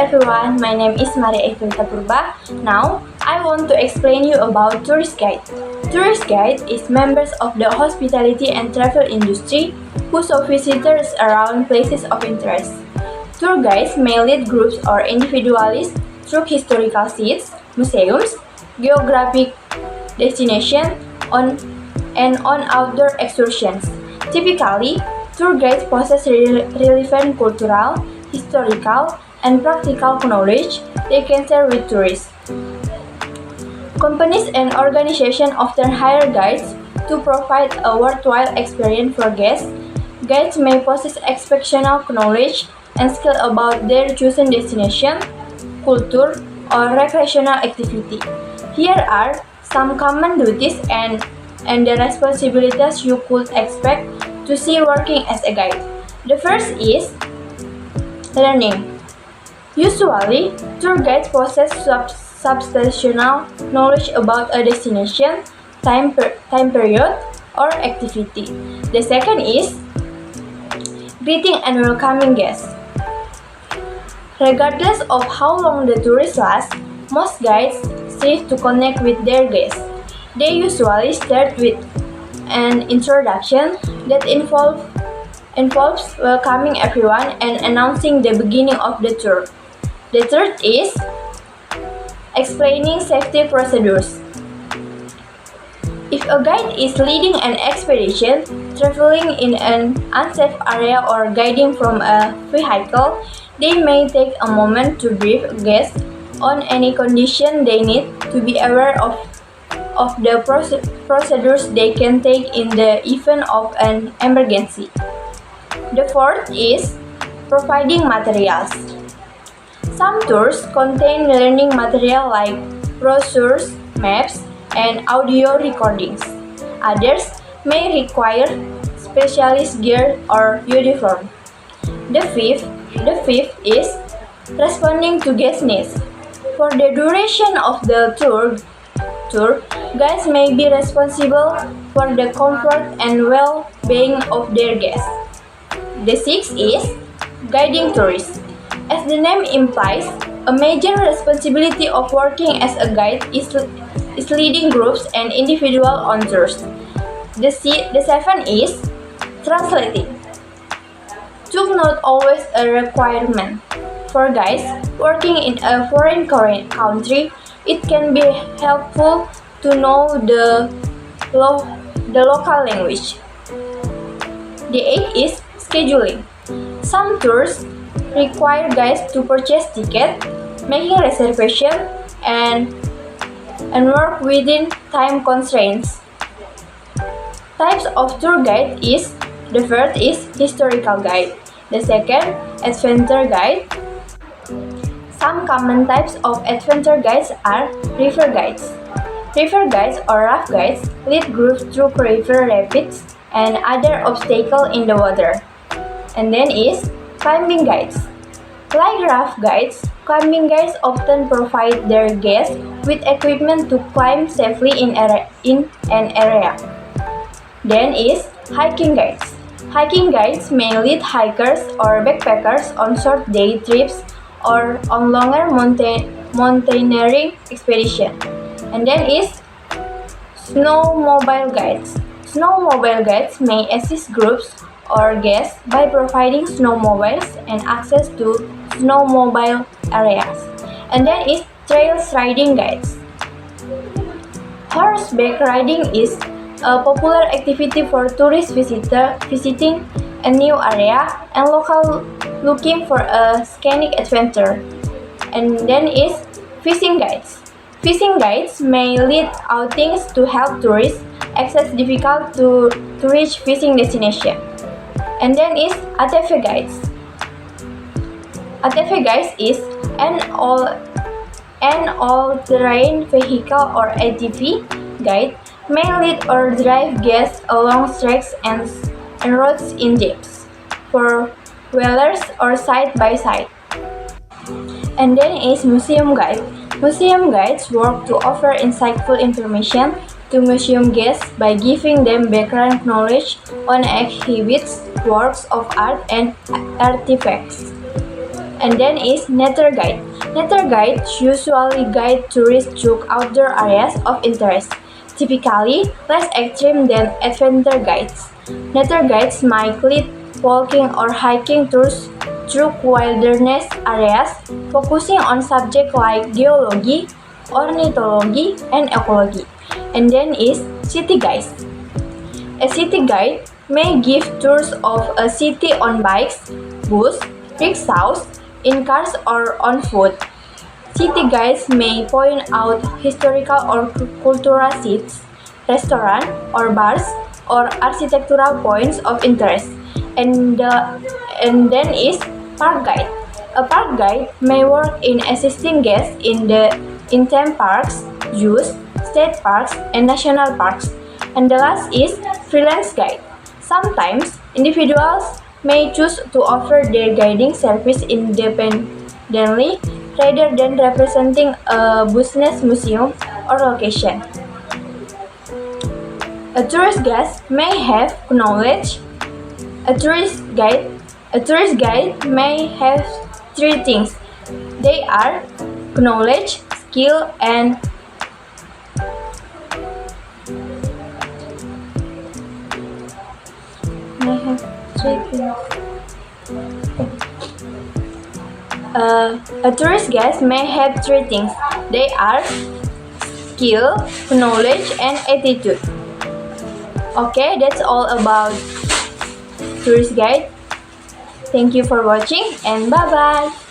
everyone, my name is Maria Evelita Purba. Now, I want to explain you about tourist guide. Tourist guide is members of the hospitality and travel industry who show visitors around places of interest. Tour guides may lead groups or individuals through historical sites, museums, geographic destinations, and on outdoor excursions. Typically, tour guides possess relevant cultural, historical, and practical knowledge they can share with tourists. Companies and organizations often hire guides to provide a worthwhile experience for guests. Guides may possess exceptional knowledge and skill about their chosen destination, culture, or recreational activity. Here are some common duties and the responsibilities you could expect to see working as a guide. The first is learning. Usually, tour guides possess substantial knowledge about a destination, time period, or activity. The second is greeting and welcoming guests. Regardless of how long the tour lasts, most guides strive to connect with their guests. They usually start with an introduction that involves welcoming everyone and announcing the beginning of the tour. The third is explaining safety procedures. If a guide is leading an expedition, traveling in an unsafe area, or guiding from a vehicle, they may take a moment to brief guests on any condition they need to be aware of the procedures they can take in the event of an emergency. The fourth is providing materials. Some tours contain learning material like brochures, maps, and audio recordings. Others may require specialist gear or uniform. The fifth is responding to guest needs. For the duration of the tour, guides may be responsible for the comfort and well-being of their guests. The sixth is guiding tourists. As the name implies, a major responsibility of working as a guide is leading groups and individuals on tours. The seventh is translating. Took not always a requirement. For guides working in a foreign country, it can be helpful to know the local language. The eighth is scheduling. Some tours require guides to purchase tickets, making reservation, and work within time constraints. Types of tour guide is: the first is historical guide, the second adventure guide. Some common types of adventure guides are river guides. River guides or raft guides lead groups through river rapids and other obstacles in the water. And then is climbing guides. Like raft guides, climbing guides often provide their guests with equipment to climb safely in an area. Then is hiking guides. Hiking guides may lead hikers or backpackers on short day trips or on longer mountaineering expeditions. And then is snowmobile guides. Snowmobile guides may assist groups or guests by providing snowmobiles and access to snowmobile areas. And then is trail riding guides. Horseback riding is a popular activity for tourists visiting a new area and locals looking for a scenic adventure. And then is fishing guides. Fishing guides may lead outings to help tourists access difficult to reach fishing destinations. And then is ATV guides. ATV guides is an all-terrain vehicle or ATV guide may lead or drive guests along tracks and roads in jeeps, four-wheelers, or side-by-side. And then is museum guide. Museum guides work to offer insightful information to museum guests by giving them background knowledge on exhibits, works of art, and artifacts. And then is nature guide. Nature guides usually guide tourists through outdoor areas of interest, typically less extreme than adventure guides. Nature guides might lead walking or hiking tours through wilderness areas, focusing on subjects like geology, ornithology, and ecology. And then is city guides. A city guide may give tours of a city on bikes, bus, rickshaws, in cars or on foot. City guides may point out historical or cultural sites, restaurants or bars, or architectural points of interest. And, and then is park guide. A park guide may work in assisting guests in theme parks, zoos, state parks, and national parks. And the last is freelance guide. Sometimes individuals may choose to offer their guiding service independently rather than representing a business museum or location. A tourist guide may have knowledge. A tourist guide may have three things. They are knowledge, skill, and may have three things. A tourist guide may have three things. They are skill, knowledge, and attitude. Okay, that's all about tourist guide. Thank you for watching and bye bye.